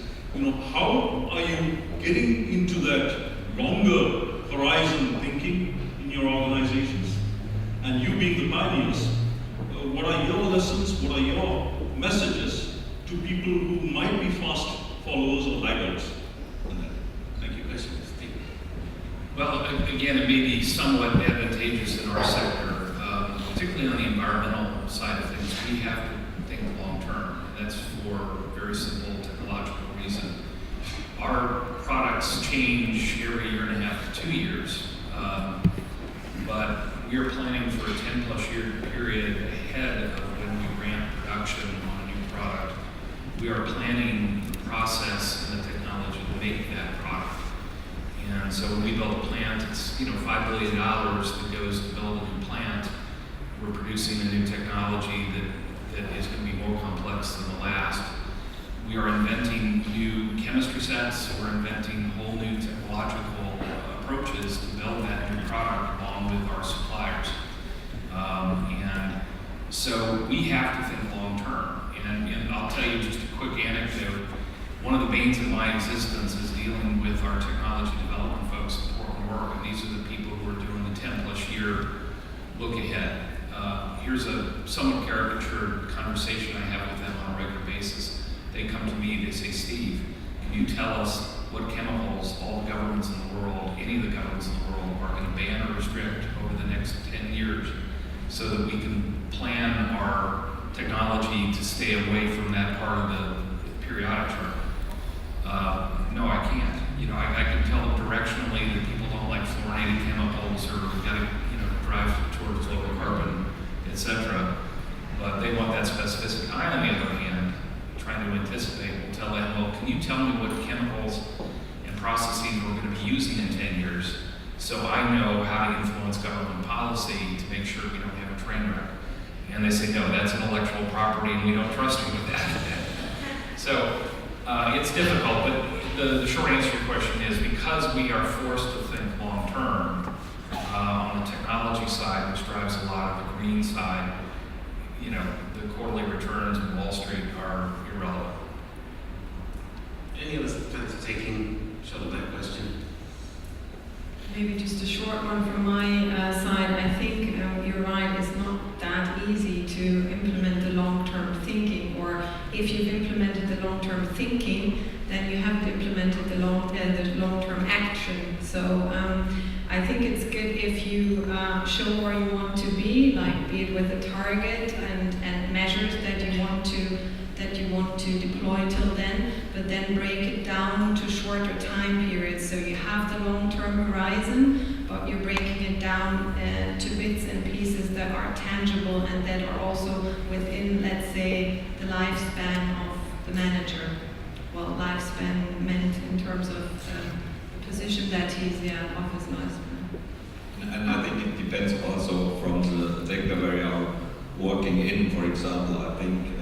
how are you getting into that longer horizon thinking in your organizations? And you being the pioneers, what are your lessons, what are your messages to people who might be fast followers or laggards on that? Thank you. Well, again, it may be somewhat advantageous in our sector, particularly on the environmental side of things. We have to think long term, and that's for a very simple technological reason. Our products change every 1.5 to 2 years, but we are planning for a 10+ year period ahead of when we ramp production on a new product. We are planning the process and the technology to make that product. And so when we build a plant, it's $5 billion that goes to build a new plant. We're producing a new technology that is going to be more complex than the last. We are inventing new chemistry sets. We're inventing whole new technological approaches to build that new product along with our suppliers. And so we have to think long term. And I'll tell you just a quick anecdote. One of the banes of my existence is dealing with our technology development folks at Portland, work, and these are the people who are doing the 10+ year look ahead. Here's a somewhat caricatured conversation I have with them on a regular basis. They come to me, they say, Steve, can you tell us what chemicals all the governments in the world, any of the governments in the world, are going to ban or restrict over the next 10 years so that we can plan our technology to stay away from that part of the periodic chart? No, I can't. You know, I can tell them directionally that people don't like fluorinated chemicals, or we've got to, drive towards lower carbon, etc. But they want that specificity. I, on the other hand, trying to anticipate, will tell them, well, can you tell me what chemicals and processes we're going to be using in 10 years, so I know how to influence government policy to make sure we don't have a train wreck? And they say, no, that's intellectual property, and we don't trust you with that. So it's difficult, but the short answer to your question is, because we are forced to think long term on the technology side, which drives a lot of the green side, the quarterly returns in Wall Street are irrelevant. Any others fancy taking a shot at that question? Maybe just a short one from my side. I think you're right, it's not that easy to implement the long-term thinking, or if you've implemented the long-term thinking, then you haven't implemented the long-term action. So I think it's good if you show where you want to be, like be it with a target and measures that you want to deploy till then, but then break it down to shorter time periods. So you have the long-term horizon, but you're breaking it down to bits and pieces that are tangible and that are also within, let's say, the lifespan of the manager. Well, lifespan meant in terms of the position that he's of his lifespan. And I think it depends also from the sector where you are working in. For example, I think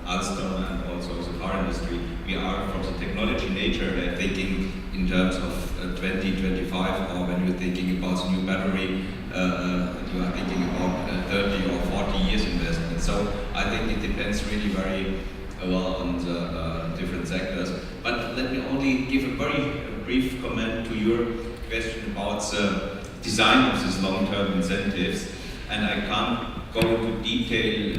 Alstom and also the car industry, we are from the technology nature, they're thinking in terms of 2025, or when you're thinking about the new battery, you are thinking about 30 or 40 years investment. So I think it depends really very well on the different sectors. But let me only give a very brief comment to your question about the design of these long-term incentives, and I can't go into detail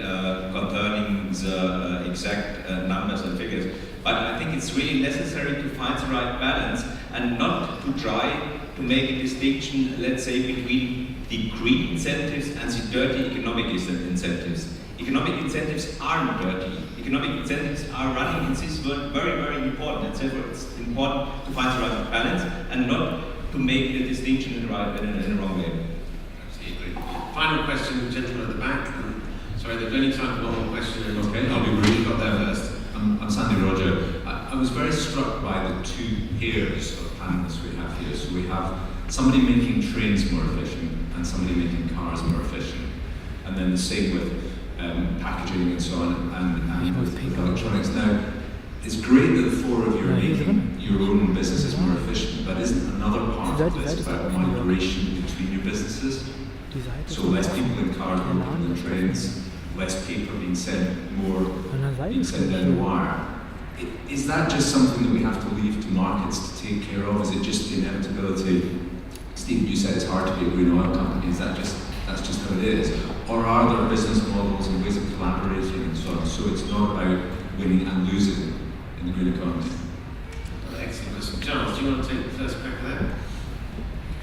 concerning the exact numbers and figures, but I think it's really necessary to find the right balance and not to try to make a distinction, let's say, between the green incentives and the dirty economic incentives. Economic incentives aren't dirty. Economic incentives are running in this world very, very important, and therefore it's important to find the right balance and not to make the distinction in the wrong way. Final question, gentleman at the back. Sorry, there's only time for one more question. Okay, I'll be really got there first. I'm Sandy Roger. I was very struck by the two pairs of panelists we have here. So we have somebody making trains more efficient and somebody making cars more efficient. And then the same with packaging and so on, and with electronics. Now, it's great that the four of you are making your own businesses more efficient, but isn't another part of this about migration between your businesses? So less people in cars, more people in trains, less paper being sent, more being sent down the wire. Is that just something that we have to leave to markets to take care of? Is it just the inevitability? Steve, you said it's hard to be a green oil company. Is that just how it is? Or are there business models and ways of collaborating and so on? So it's not about winning and losing in the green economy. Excellent question. Giles, do you want to take the first crack at that?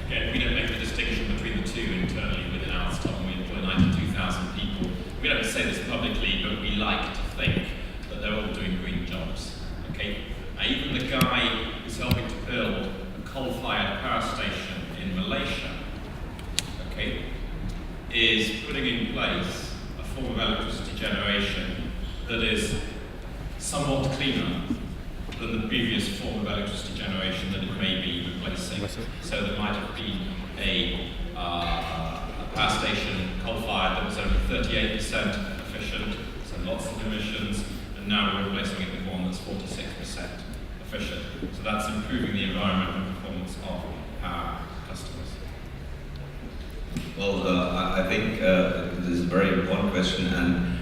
Again, we don't make the distinction between the two internally within Alstom. We employ 92,000 people. We don't say this publicly, but we like to think that they're all doing green jobs. Okay? Even the guy who's helping to build a coal-fired power station in Malaysia, okay, is putting in place a form of electricity generation that is somewhat cleaner than the previous form of electricity generation that it may be replacing. So there might have been a power station, coal-fired, that was only 38% efficient, so lots of emissions, and now we're replacing it with one that's 46% efficient. So that's improving the environmental performance of our customers. Well, I think this is a very important question, and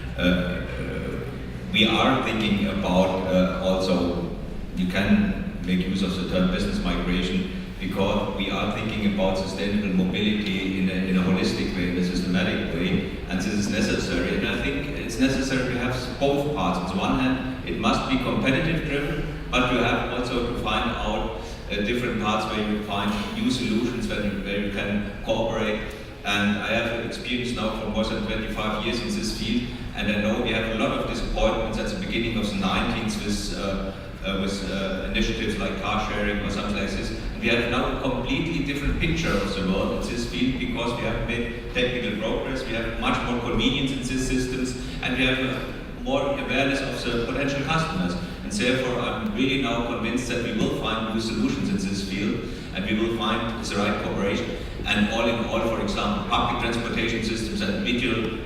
we are thinking about also, you can make use of the term business migration because we are thinking about sustainable mobility in a holistic way, in a systematic way, and this is necessary. And I think it's necessary to have both parts. On the one hand, it must be competitive driven, but you have also to find out different parts where you find new solutions, where you can cooperate. And I have experience now for more than 25 years in this field, and I know we have a lot of disappointments at the beginning of the 19th with initiatives like car sharing or something like this. And we have now a completely different picture of the world in this field because we have made technical progress, we have much more convenience in these systems, and we have more awareness of the potential customers. And therefore, I'm really now convinced that we will find new solutions in this field, and we will find the right cooperation. And all in all, for example, public transportation systems and individual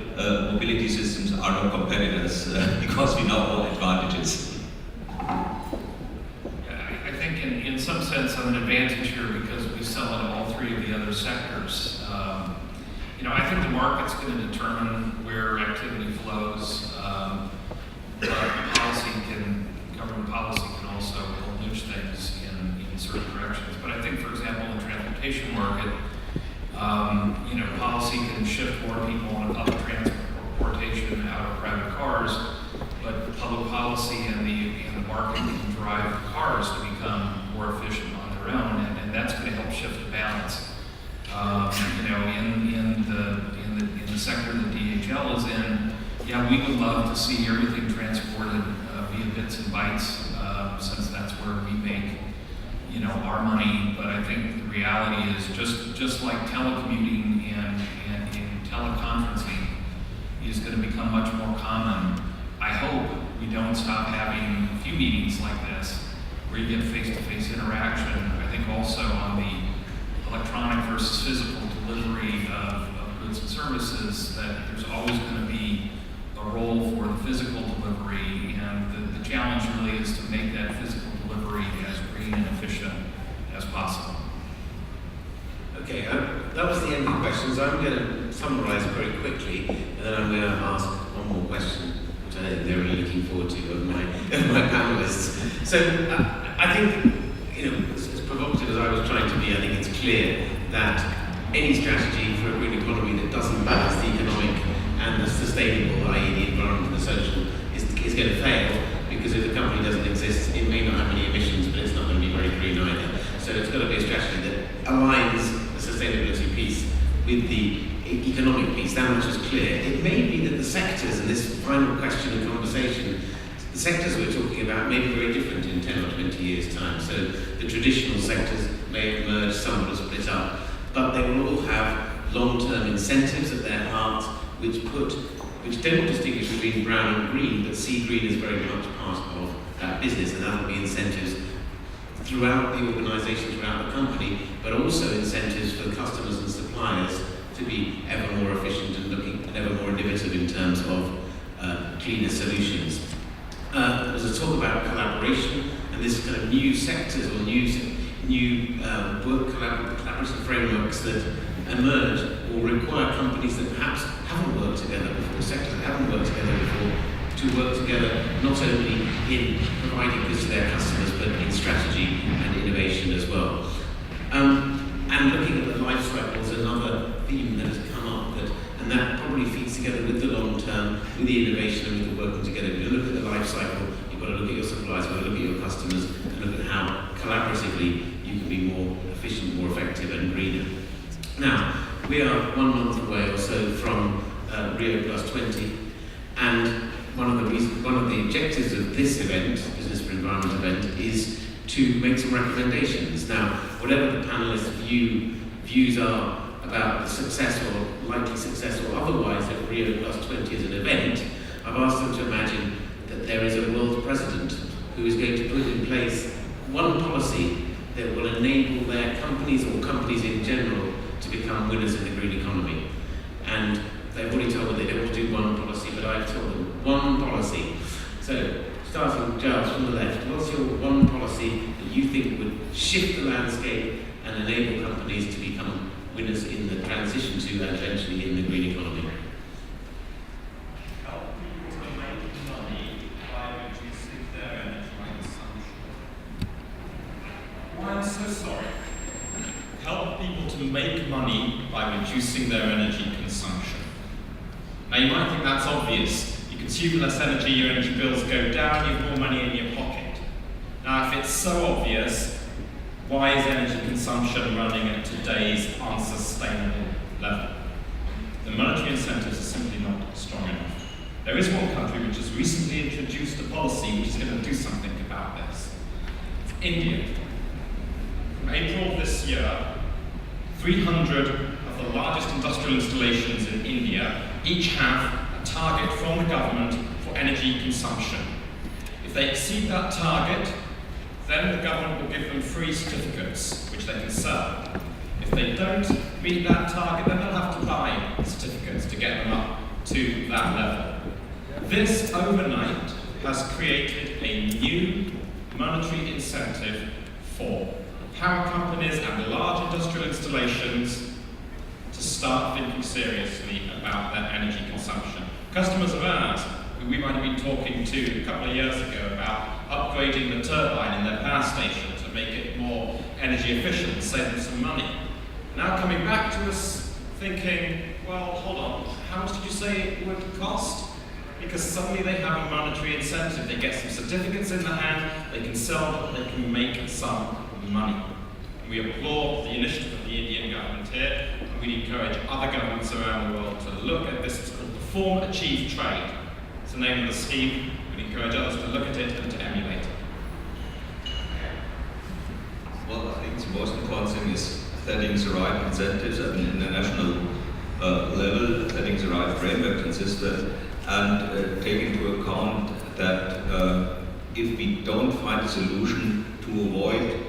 mobility systems are not competitors because we know all advantages. I think in some sense I'm an advantage here because we sell in all three of the other sectors. I think the market's going to determine where activity flows, but government policy can also nudge things in certain directions. But I think, for example, in the transportation market, policy can shift more people on public transportation out of private cars, but public policy and the market can drive cars to become more efficient on their own, and that's going to help shift the balance. In the sector that DHL is in, we would love to see everything transported via bits and bytes, since that's where we make our money. But I think the reality is just like telecommuting and teleconferencing is going to become much more common. I hope we don't stop having a few meetings like this where you get face-to-face interaction. I think also on the electronic versus physical delivery of goods and services, that there's always going to be a role for the physical delivery, and the challenge really is to make that physical delivery as green and efficient as possible. Okay, that was the end of the questions. I'm going to summarise very quickly, and then I'm going to ask one more question, which I think they're really looking forward to, of my panellists. So I think, as provocative as I was trying to be, I think it's clear that any strategy for a green economy that doesn't balance the economic and the sustainable, i.e. the environment and the social, is going to fail, because if the company doesn't exist, it may not have any emissions, but it's not going to be very green either. So it's got to be a strategy that aligns the sustainability piece with the economic piece. That much is clear. It may be that the sectors, and this final question and conversation, the sectors we're talking about may be very different in 10 or 20 years' time. So the traditional sectors may have merged, some will have split up, but they will all have long-term incentives at their heart, which don't distinguish between brown and green, but see green as very much part of that business, and that will be incentives throughout the organisation, throughout the company, but also incentives for customers and suppliers to be ever more efficient and looking ever more innovative in terms of cleaner solutions. There was a talk about collaboration, and this kind of new sectors or new collaborative frameworks that emerge or require companies that perhaps haven't worked together before, sectors that haven't worked together before, to work together not only in providing goods to their customers, but in strategy and innovation as well. And looking at the life cycle is another theme that has come up, and that probably feeds together with the long term, with the innovation and with the working together. If you look at the life cycle, you've got to look at your suppliers, you've got to look at your customers, and look at how collaboratively you can be more efficient, more effective and greener. Now, we are 1 month away or so from Rio Plus 20, and one of the objectives of this event, Business for Environment event, is to make some recommendations. Now, whatever the panelists' views are about the success or likely success or otherwise of Rio Plus 20 as an event, I've asked them to imagine that there is a world president who is going to put in place one policy that will enable their companies or companies in general to become winners in the green economy. And they've already told me they don't want to do one policy, but I've told them one policy. So, starting Giles from the left, what's your one policy that you think would shift the landscape and enable companies to become winners in the transition to and eventually in the green economy? Help people to make money by reducing their energy consumption. Oh, I'm so sorry. help people to make money by reducing their energy consumption. Now you might think that's obvious. You consume less energy, your energy bills go down, you have more money in your pocket. Now if it's so obvious, why is energy consumption running at today's unsustainable level? The monetary incentives are simply not strong enough. There is one country which has recently introduced a policy which is going to do something about this. It's India. From April of this year, 300 of the largest industrial installations in India each have a target from the government for energy consumption. If they exceed that target, then the government will give them free certificates, which they can sell. If they don't meet that target, then they'll have to buy certificates to get them up to that level. This overnight has created a new monetary incentive for power companies and large industrial installations to start thinking seriously about their energy consumption. Customers of ours, who we might have been talking to a couple of years ago about upgrading the turbine in their power station to make it more energy efficient, save them some money, now coming back to us thinking, well, hold on, how much did you say it would cost? Because suddenly they have a monetary incentive. They get some certificates in their hand, they can sell them, they can make some money. And we applaud the initiative of the Indian government here, and we encourage other governments around the world to look at this. It's called Perform, Achieve, Trade. It's the name of the scheme. We encourage others to look at it and to emulate it. Well, I think the most important thing is setting the right incentives at an international level, setting the right framework consistent, and take into account that if we don't find a solution to avoid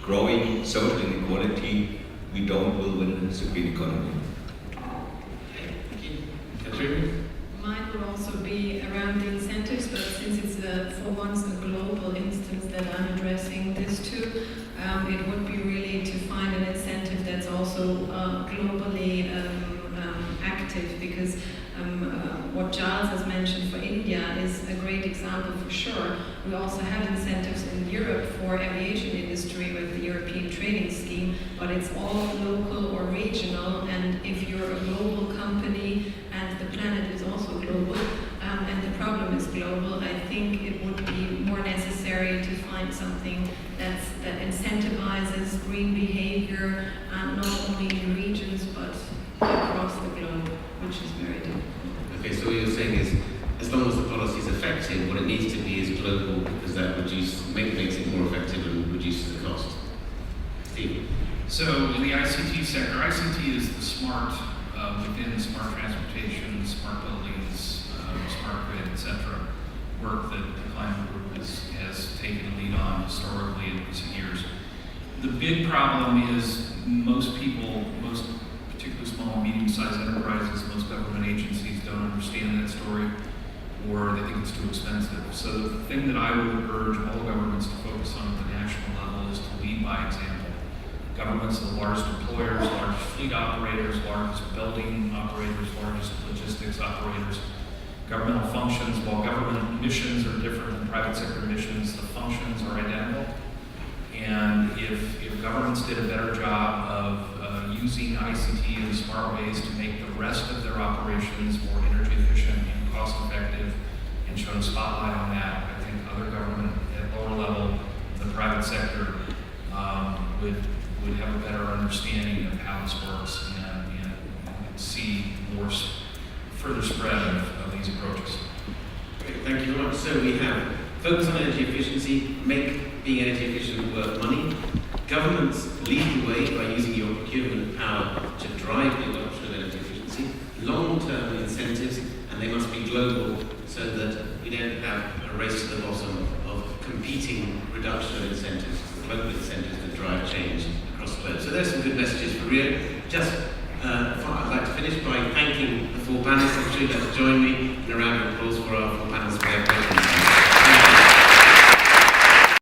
growing social inequality, we will win the green economy. Okay, thank you. Katharina? Mine will also be around the incentives, but since it's for once a global instance that I'm addressing this to, it would be really to find an incentive that's also globally active, because what Giles has mentioned for India is a great example for sure. We also have incentives in Europe for aviation industry with the European Trading Scheme, but it's all local or regional, and if you're a global company and the planet is also global, and the problem is global, I think it would be more necessary to find something that incentivizes green behavior, not only in regions but across the globe, which is very difficult. Okay, so what you're saying is, as long as the policy is effective, what it needs to be is global, because that makes it more effective and reduces the cost. Steve? So in the ICT sector, ICT is the smart, within smart transportation, smart buildings, smart grid, etc. work that the Climate Group has taken the lead on historically in recent years. The big problem is most people, particularly small and medium-sized enterprises, most government agencies don't understand that story, or they think it's too expensive. So the thing that I would urge all governments to focus on at the national level is to lead by example. Governments are the largest employers, largest fleet operators, largest building operators, largest logistics operators. Governmental functions, while government missions are different than private sector missions, the functions are identical. And if governments did a better job of using ICT in smart ways to make the rest of their operations more energy efficient and cost effective, and shone a spotlight on that, I think other government at lower level, the private sector, would have a better understanding of how this works and see more further spread of these approaches. Great, thank you very much. So we have focus on energy efficiency, make being energy efficient worth money. Governments lead the way by using your procurement power to drive the adoption of energy efficiency. Long-term incentives, and they must be global so that we don't have a race to the bottom of competing reduction of incentives, global incentives that drive change across the globe. So there's some good messages for Rio. Just I'd like to finish by thanking the four panelists. I'm sure you'd like to join me in a round of applause for our